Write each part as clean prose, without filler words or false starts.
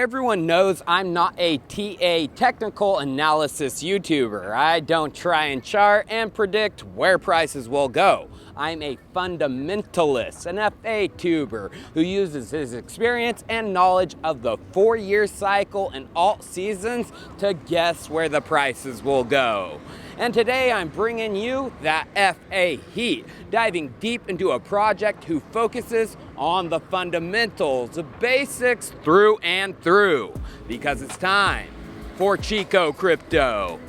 Everyone knows I'm not a TA technical analysis YouTuber. I don't try and chart and predict where prices will go. I'm a fundamentalist, an FA tuber who uses his experience and knowledge of the 4-year cycle and alt seasons to guess where the prices will go. And today I'm bringing you that FA heat, diving deep into a project who focuses on the fundamentals, the basics through and through, because it's time for Chico Crypto.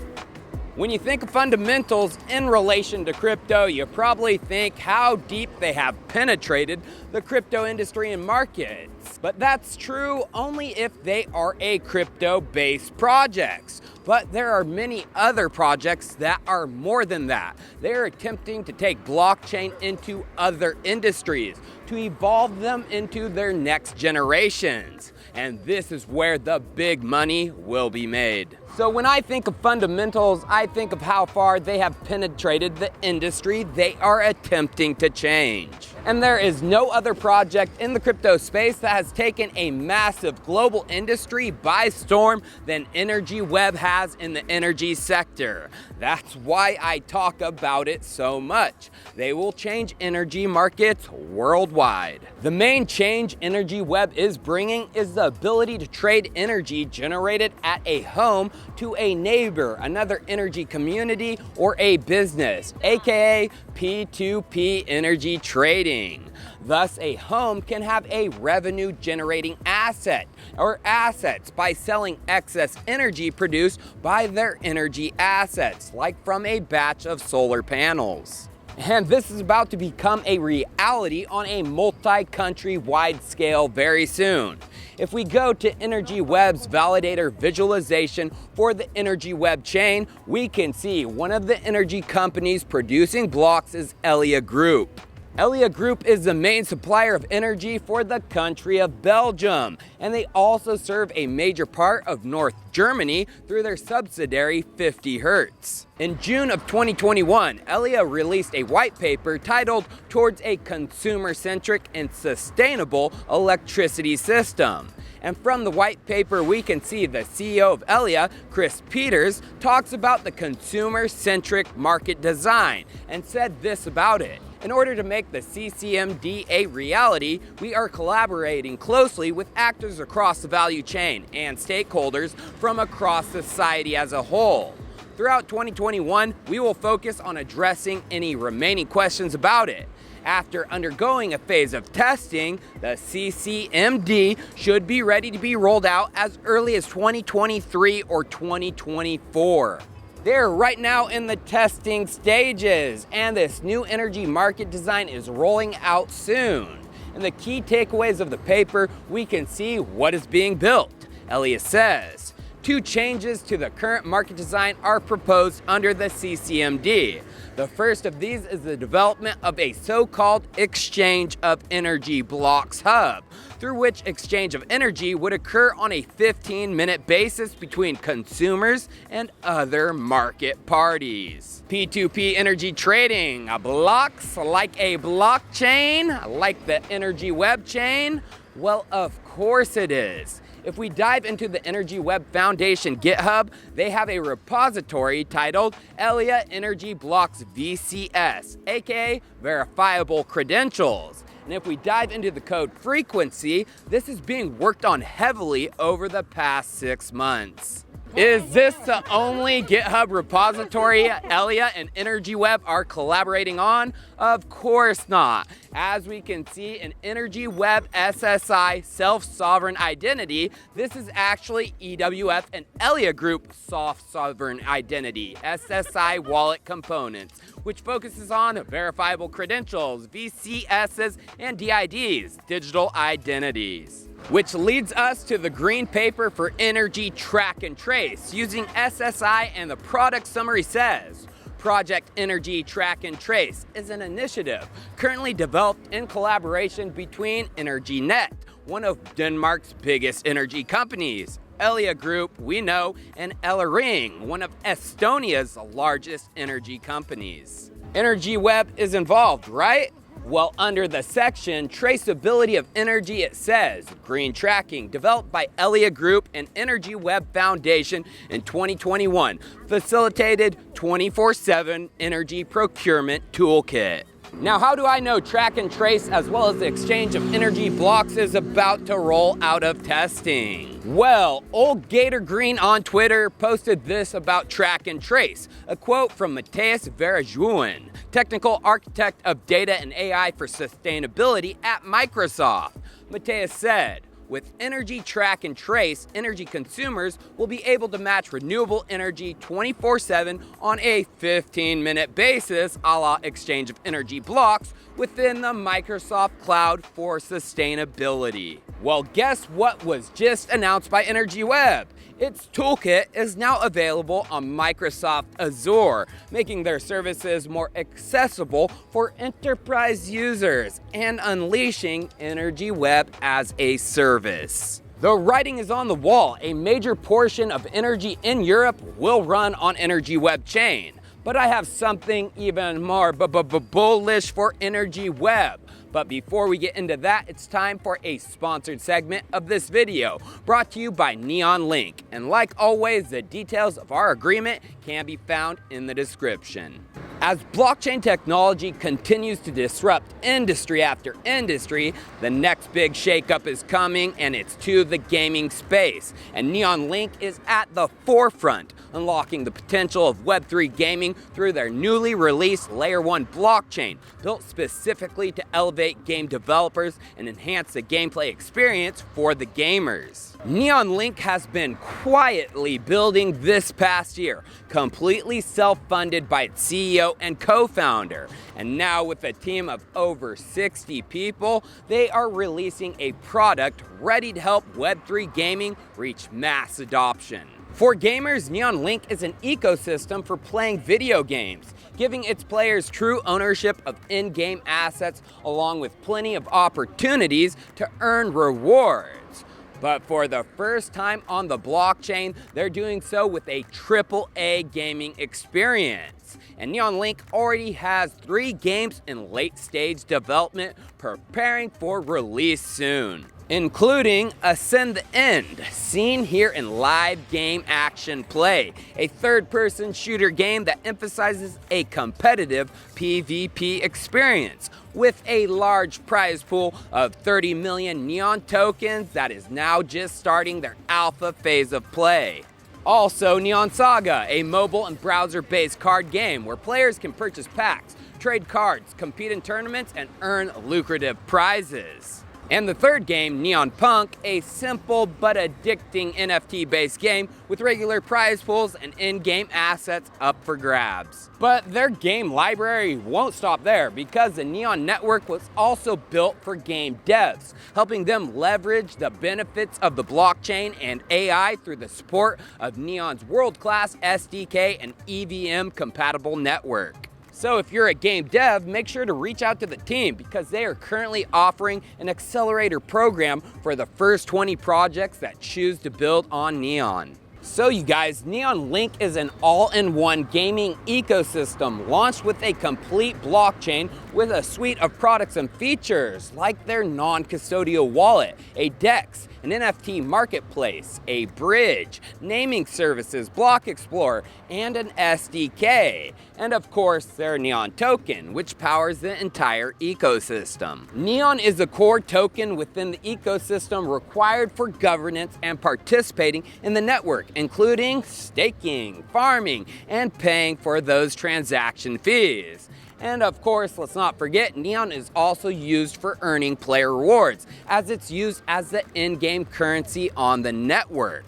When you think of fundamentals in relation to crypto, you probably think how deep they have penetrated the crypto industry and markets. But that's true only if they are a crypto-based projects. But there are many other projects that are more than that. They're attempting to take blockchain into other industries, to evolve them into their next generations. And this is where the big money will be made. So when I think of fundamentals, I think of how far they have penetrated the industry they are attempting to change. And there is no other project in the crypto space that has taken a massive global industry by storm than Energy Web has in the energy sector. That's why I talk about it so much. They will change energy markets worldwide. The main change Energy Web is bringing is the ability to trade energy generated at a home to a neighbor, another energy community, or a business, aka P2P energy trading. Thus, a home can have a revenue generating asset or assets by selling excess energy produced by their energy assets, like from a batch of solar panels. And this is about to become a reality on a multi-country wide scale very soon. If we go to Energy Web's validator visualization for the Energy Web chain, we can see one of the energy companies producing blocks is Elia Group. Elia Group is the main supplier of energy for the country of Belgium, and they also serve a major part of North Germany through their subsidiary 50 Hertz. In June of 2021, Elia released a white paper titled Towards a Consumer-Centric and Sustainable Electricity System. And from the white paper, we can see the CEO of Elia, Chris Peters, talks about the consumer-centric market design and said this about it. In order to make the CCMD a reality, we are collaborating closely with actors across the value chain and stakeholders from across society as a whole. Throughout 2021, we will focus on addressing any remaining questions about it. After undergoing a phase of testing, the CCMD should be ready to be rolled out as early as 2023 or 2024. They're right now in the testing stages, and this new energy market design is rolling out soon. In the key takeaways of the paper, we can see what is being built. Elia says, 2 changes to the current market design are proposed under the CCMD. The first of these is the development of a so-called exchange of energy blocks hub, through which exchange of energy would occur on a 15-minute basis between consumers and other market parties. P2P energy trading, blocks like a blockchain, like the Energy Web chain? Well, of course it is. If we dive into the Energy Web Foundation GitHub, they have a repository titled Elia Energy Blocks VCS, aka Verifiable Credentials. And if we dive into the code frequency, this is being worked on heavily over the past 6 months. Is this the only GitHub repository Elia and Energy Web are collaborating on? Of course not. As we can see in Energy Web SSI Self-Sovereign Identity, this is actually EWF and Elia Group Soft Sovereign Identity, SSI wallet components, which focuses on verifiable credentials, VCSs, and DIDs, digital identities. Which leads us to the green paper for energy track and trace using SSI, and the product summary says, Project Energy Track and Trace is an initiative currently developed in collaboration between EnergyNet, one of Denmark's biggest energy companies, Elia Group, we know, and Ring, one of Estonia's largest energy companies. Energy Web is involved, right? Well, under the section Traceability of Energy, it says, Green Tracking, developed by Elia Group and Energy Web Foundation in 2021, facilitated 24/7 energy procurement toolkit. Now, how do I know track and trace as well as the exchange of energy blocks is about to roll out of testing? Well, old Gator Green on Twitter posted this about track and trace, a quote from Matthias Verjuwen, technical architect of data and AI for sustainability at Microsoft. Matthias said, with energy track and trace, energy consumers will be able to match renewable energy 24/7 on a 15-minute basis, a la exchange of energy blocks, within the Microsoft Cloud for sustainability. Well, guess what was just announced by Energy Web? Its toolkit is now available on Microsoft Azure, making their services more accessible for enterprise users and unleashing Energy Web as a service. The writing is on the wall. A major portion of energy in Europe will run on Energy Web chain. But I have something even more bullish for Energy Web. But before we get into that, it's time for a sponsored segment of this video, brought to you by NeonLink. And like always, the details of our agreement can be found in the description. As blockchain technology continues to disrupt industry after industry, the next big shakeup is coming, and it's to the gaming space. And NeonLink is at the forefront, unlocking the potential of Web3 gaming through their newly released Layer 1 blockchain, built specifically to elevate game developers and enhance the gameplay experience for the gamers. NeonLink has been quietly building this past year, completely self-funded by its CEO and co-founder. And now with a team of over 60 people, they are releasing a product ready to help Web3 gaming reach mass adoption. For gamers, NeonLink is an ecosystem for playing video games, giving its players true ownership of in-game assets along with plenty of opportunities to earn rewards. But for the first time on the blockchain, they're doing so with a AAA gaming experience. And NeonLink already has 3 games in late-stage development preparing for release soon, including Ascend the End, seen here in live game action play, a third-person shooter game that emphasizes a competitive PvP experience, with a large prize pool of 30 million Neon tokens that is now just starting their alpha phase of play. Also, Neon Saga, a mobile and browser-based card game where players can purchase packs, trade cards, compete in tournaments, and earn lucrative prizes. And the third game, Neon Punk, a simple but addicting NFT-based game with regular prize pools and in-game assets up for grabs. But their game library won't stop there, because the Neon network was also built for game devs, helping them leverage the benefits of the blockchain and AI through the support of Neon's world-class SDK and EVM-compatible network. So if you're a game dev, make sure to reach out to the team, because they are currently offering an accelerator program for the first 20 projects that choose to build on Neon. So you guys, NeonLink is an all-in-one gaming ecosystem launched with a complete blockchain with a suite of products and features like their non-custodial wallet, a DEX, an NFT marketplace, a bridge, naming services, block explorer, and an SDK. And of course, their Neon token, which powers the entire ecosystem. Neon is a core token within the ecosystem required for governance and participating in the network, including staking, farming, and paying for those transaction fees. And of course, let's not forget, Neon is also used for earning player rewards, as it's used as the in-game currency on the network.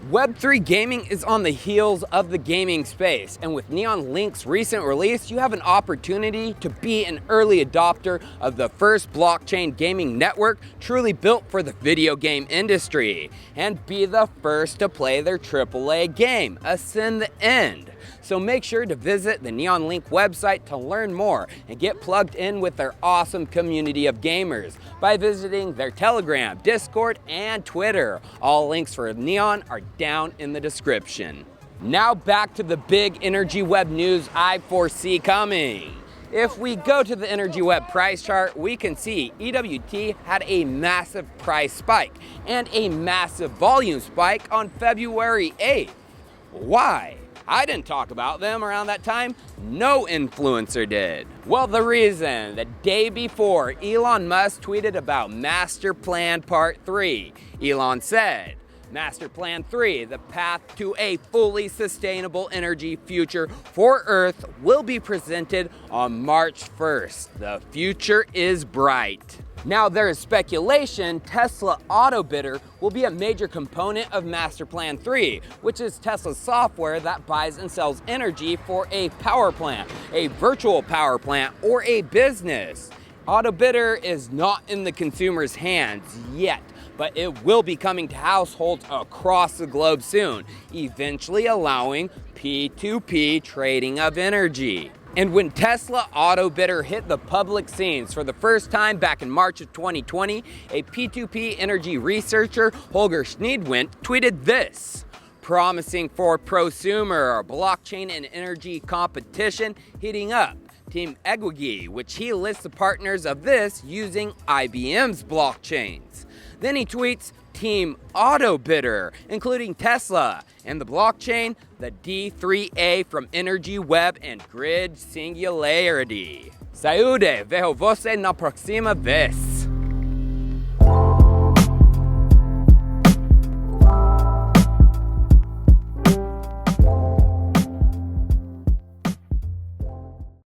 Web3 gaming is on the heels of the gaming space, and with NeonLink's recent release, you have an opportunity to be an early adopter of the first blockchain gaming network truly built for the video game industry, and be the first to play their AAA game, Ascend the End. So make sure to visit the NeonLink website to learn more and get plugged in with their awesome community of gamers by visiting their Telegram, Discord, and Twitter. All links for Neon are down in the description. Now back to the big Energy Web news I foresee coming. If we go to the Energy Web price chart, we can see EWT had a massive price spike and a massive volume spike on February 8th. Why? I didn't talk about them around that time. No influencer did. Well, the reason, the day before, Elon Musk tweeted about Master Plan Part 3. Elon said, Master Plan 3, the path to a fully sustainable energy future for Earth, will be presented on March 1st. The future is bright. Now, there is speculation Tesla Autobidder will be a major component of Master Plan 3, which is Tesla's software that buys and sells energy for a power plant, a virtual power plant, or a business. Autobidder is not in the consumer's hands yet, but it will be coming to households across the globe soon, eventually allowing P2P trading of energy. And when Tesla Autobidder hit the public scenes for the first time back in March of 2020, a P2P energy researcher, Holger Schneidwind, tweeted this, promising for prosumer, blockchain and energy competition heating up. Team Egwigi, which he lists the partners of this using IBM's blockchains. Then he tweets Team Autobidder, including Tesla, and the blockchain, the D3A from Energy Web and Grid Singularity. Saúde, vejo você na próxima vez.